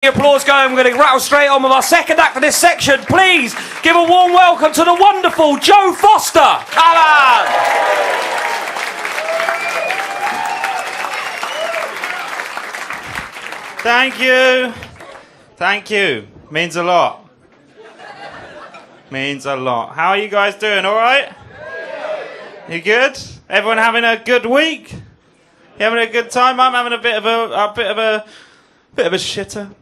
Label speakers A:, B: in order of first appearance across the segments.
A: Applause going. We're going to rattle straight on with our second act of this section. Please give a warm welcome to the wonderful Joe Foster. Come on!
B: Thank you. Thank you. Means a lot. Means a lot. How are you guys doing? All right? You good? Everyone having a good week? You having a good time? I'm having a bit of a shitter.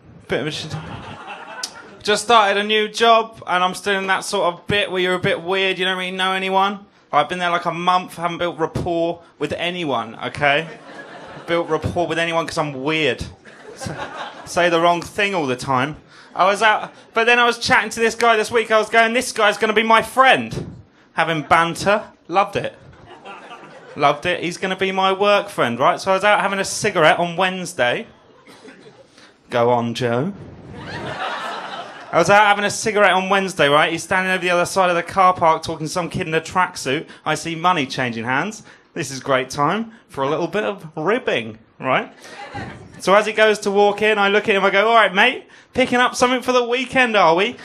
B: Just started a new job, and I'm still in that sort of bit where you're a bit weird. You don't really know anyone. I've been there like a month. Haven't built rapport with anyone. Okay, built rapport with anyone because I'm weird. Say the wrong thing all the time. I was out, but then I was chatting to this guy this week. I was going, this guy's going to be my friend. Having banter, loved it. Loved it. He's going to be my work friend, right? So I was out having a cigarette on Wednesday. Go on, Joe. I was out having a cigarette on Wednesday, right? He's standing over the other side of the car park talking to some kid in a tracksuit. I see money changing hands. This is great time for a little bit of ribbing, right? So as he goes to walk in, I look at him, I go, all right, mate, picking up something for the weekend, are we?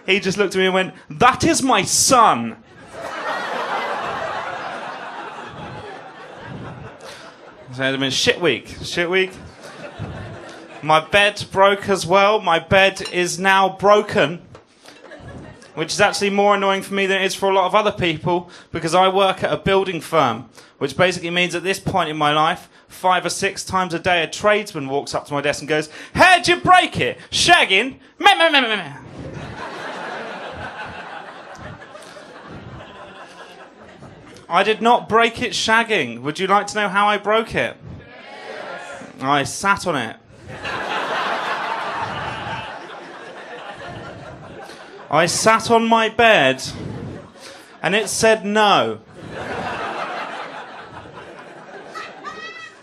B: He just looked at me and went, that is my son. So it had been shit week. My bed broke as well. My bed is now broken, which is actually more annoying for me than it is for a lot of other people, because I work at a building firm, which basically means at this point in my life, 5 or 6 times a day, a tradesman walks up to my desk and goes, how'd you break it? Shagging? Meh, meh, meh, meh, meh. I did not break it shagging. Would you like to know how I broke it? Yes. I sat on it. I sat on my bed and it said no.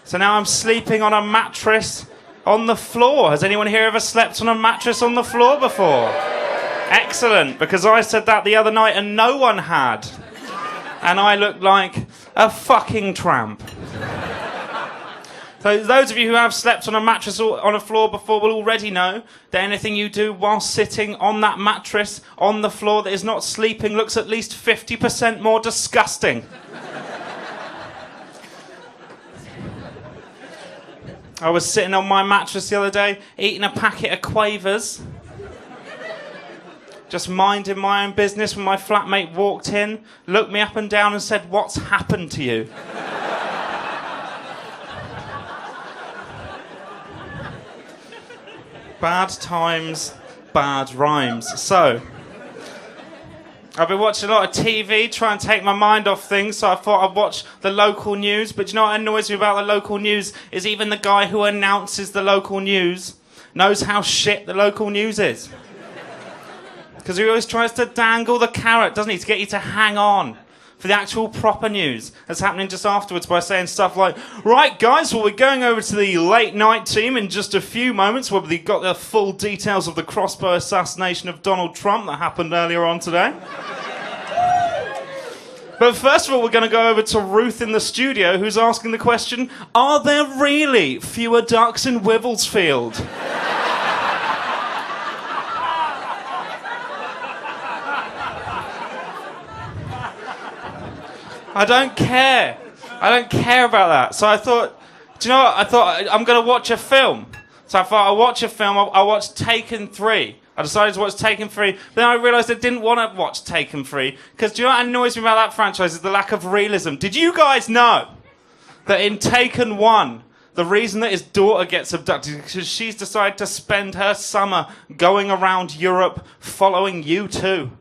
B: So now I'm sleeping on a mattress on the floor. Has anyone here ever slept on a mattress on the floor before? Excellent, because I said that the other night and no one had. And I looked like a fucking tramp. So those of you who have slept on a mattress or on a floor before will already know that anything you do while sitting on that mattress on the floor that is not sleeping looks at least 50% more disgusting. I was sitting on my mattress the other day, eating a packet of Quavers. Just minding my own business when my flatmate walked in, looked me up and down and said, what's happened to you? Bad times, bad rhymes. So, I've been watching a lot of TV, trying to take my mind off things, so I thought I'd watch the local news. But you know what annoys me about the local news is even the guy who announces the local news knows how shit the local news is. Because he always tries to dangle the carrot, doesn't he, to get you to hang on for the actual proper news that's happening just afterwards by saying stuff like, right, guys, well, we're going over to the late night team in just a few moments where we've got the full details of the crossbow assassination of Donald Trump that happened earlier on today. But first of all, we're going to go over to Ruth in the studio, who's asking the question, are there really fewer ducks in Wivelsfield? I don't care. I don't care about that. So I thought, do you know what? I thought I'm going to watch a film. So I thought I'll watch a film. I watched Taken 3. I decided to watch Taken 3. Then I realised I didn't want to watch Taken 3. Because do you know what annoys me about that franchise is the lack of realism. Did you guys know that in Taken 1, the reason that his daughter gets abducted is because she's decided to spend her summer going around Europe following U2?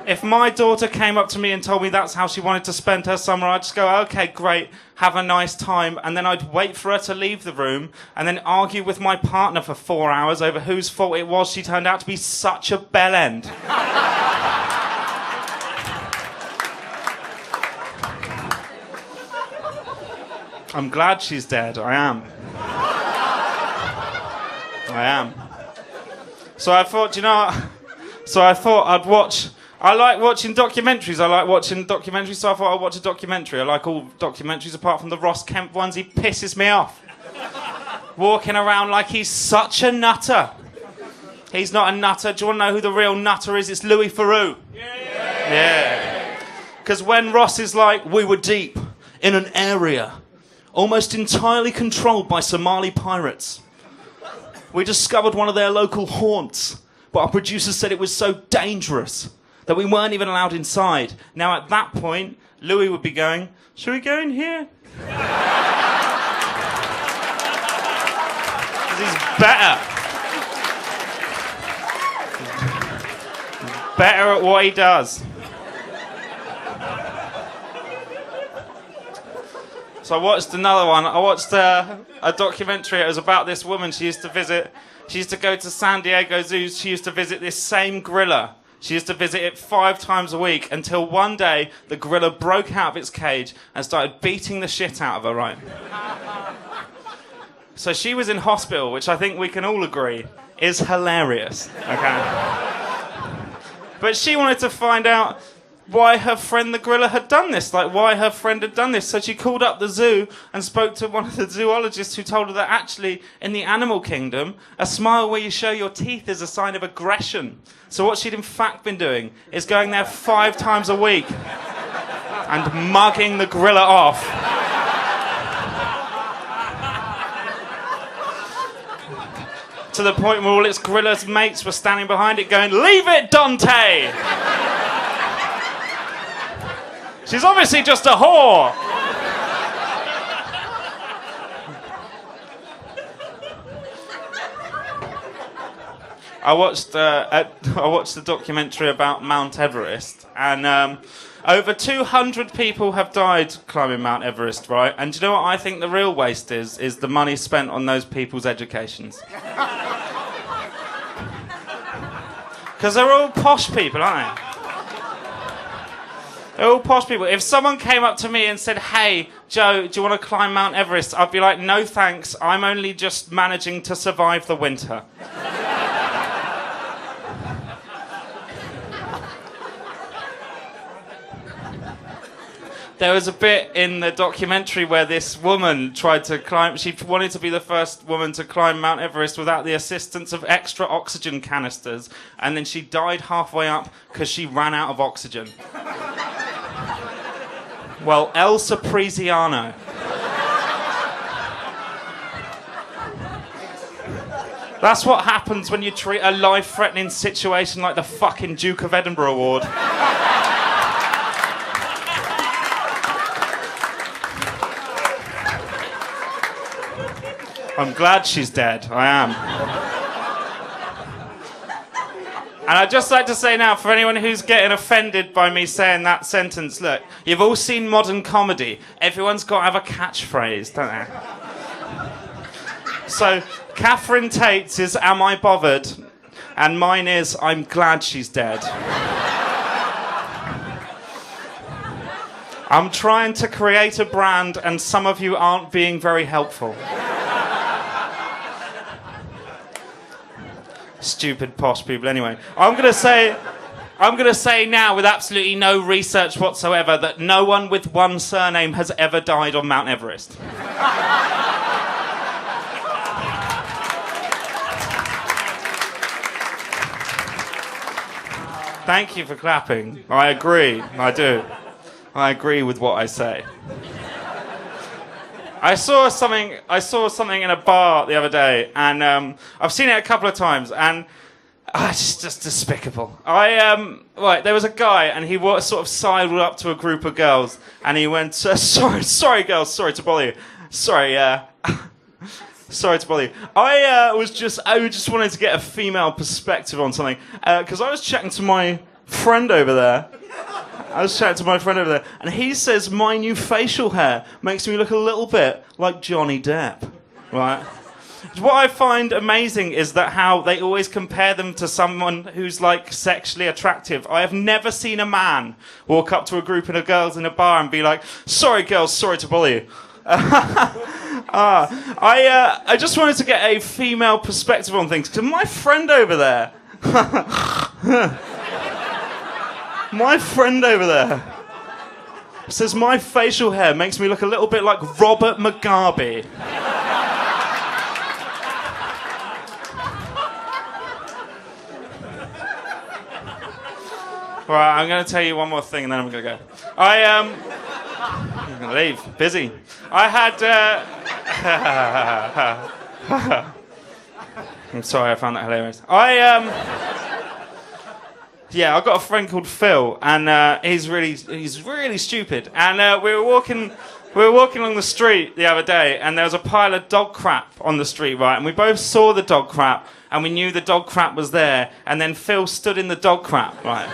B: If my daughter came up to me and told me that's how she wanted to spend her summer, I'd just go, okay, great, have a nice time. And then I'd wait for her to leave the room and then argue with my partner for 4 hours over whose fault it was she turned out to be such a bellend. I'm glad she's dead. I am. So I thought, you know, so I thought I'd watch I like watching documentaries. So I thought I'd watch a documentary. I like all documentaries apart from the Ross Kemp ones. He pisses me off. Walking around like he's such a nutter. He's not a nutter. Do you want to know who the real nutter is? It's Louis Theroux. Yeah. Because when Ross is like, we were deep in an area almost entirely controlled by Somali pirates. We discovered one of their local haunts, but our producers said it was so dangerous that we weren't even allowed inside. Now, at that point, Louis would be going, should we go in here? Because he's better. Better at what he does. So I watched another one. I watched a documentary. It was about this woman. She used to go to San Diego Zoo. She used to visit this same gorilla. She used to visit it 5 times a week until one day the gorilla broke out of its cage and started beating the shit out of her, right? So she was in hospital, which I think we can all agree is hilarious, okay? But she wanted to find out why her friend the gorilla had done this, like why her friend had done this. So she called up the zoo and spoke to one of the zoologists who told her that actually in the animal kingdom, a smile where you show your teeth is a sign of aggression. So what she'd in fact been doing is going there 5 times a week and mugging the gorilla off. To the point where all its gorilla's mates were standing behind it going, "Leave it, Dante! She's obviously just a whore!" I watched the documentary about Mount Everest, and over 200 people have died climbing Mount Everest, right? And do you know what I think the real waste is? Is the money spent on those people's educations. Because they're all posh people, aren't they? They're all posh people. If someone came up to me and said, "Hey, Joe, do you want to climb Mount Everest?" I'd be like, "No thanks, I'm only just managing to survive the winter." There was a bit in the documentary where this woman tried to climb. She wanted to be the first woman to climb Mount Everest without the assistance of extra oxygen canisters, and then she died halfway up because she ran out of oxygen. Well, El Sapriziano. That's what happens when you treat a life-threatening situation like the fucking Duke of Edinburgh Award. I'm glad she's dead. I am. And I'd just like to say now, for anyone who's getting offended by me saying that sentence, look, you've all seen modern comedy. Everyone's got to have a catchphrase, don't they? So, Catherine Tate's is "Am I Bothered?" and mine is "I'm glad she's dead." I'm trying to create a brand and some of you aren't being very helpful. Stupid posh people. Anyway, I'm gonna say now with absolutely no research whatsoever that no one with one surname has ever died on Mount Everest. Thank you for clapping. I agree. I do. I agree with what I say. I saw something in a bar the other day, and I've seen it a couple of times, and it's just despicable. Right, there was a guy, and he sort of sidled up to a group of girls, and he went, sorry girls, sorry to bother you. Sorry to bother you. I just wanted to get a female perspective on something, because I was chatting to my friend over there. And he says my new facial hair makes me look a little bit like Johnny Depp, right? What I find amazing is that how they always compare them to someone who's like sexually attractive. I have never seen a man walk up to a group of girls in a bar and be like, "Sorry girls, sorry to bother you." I just wanted to get a female perspective on things, because my friend over there... My friend over there says my facial hair makes me look a little bit like Robert Mugabe. Right, I'm going to tell you one more thing and then I'm going to go. I'm going to leave. Busy. I had... I'm sorry, I found that hilarious. Yeah, I've got a friend called Phil, and he's really stupid. And we were walking along the street the other day, and there was a pile of dog crap on the street, right? And we both saw the dog crap, and we knew the dog crap was there. And then Phil stood in the dog crap, right?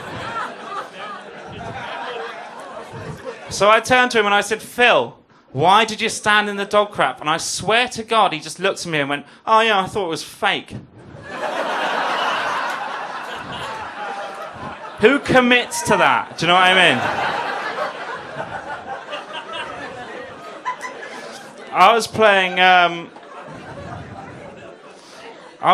B: So I turned to him and I said, Phil, why did you stand in the dog crap? And I swear to God, he just looked at me and went, oh yeah, I thought it was fake. Who commits to that? Do you know what I mean? I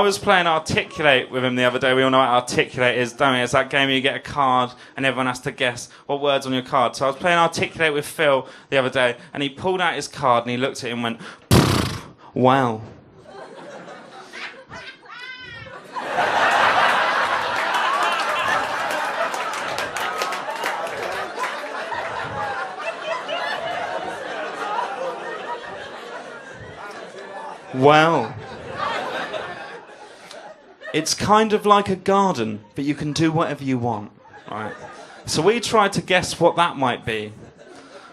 B: was playing Articulate with him the other day. We all know what Articulate is, don't we? It's that game where you get a card and everyone has to guess what word's on your card. So I was playing Articulate with Phil the other day, and he pulled out his card and he looked at it and went, wow. Well, it's kind of like a garden, but you can do whatever you want, right? So we tried to guess what that might be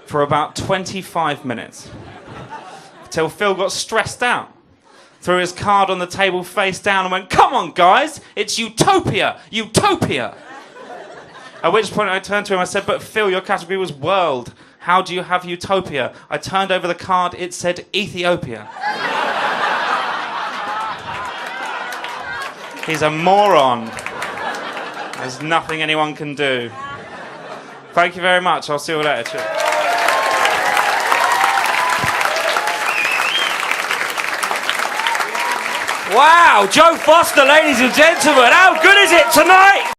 B: for about 25 minutes, till Phil got stressed out, threw his card on the table face down and went, come on guys, it's utopia, utopia. At which point I turned to him and I said, but Phil, your category was world. How do you have utopia? I turned over the card, it said Ethiopia. He's a moron. There's nothing anyone can do. Thank you very much. I'll see you later. Cheers.
A: Wow, Joe Foster, ladies and gentlemen. How good is it tonight?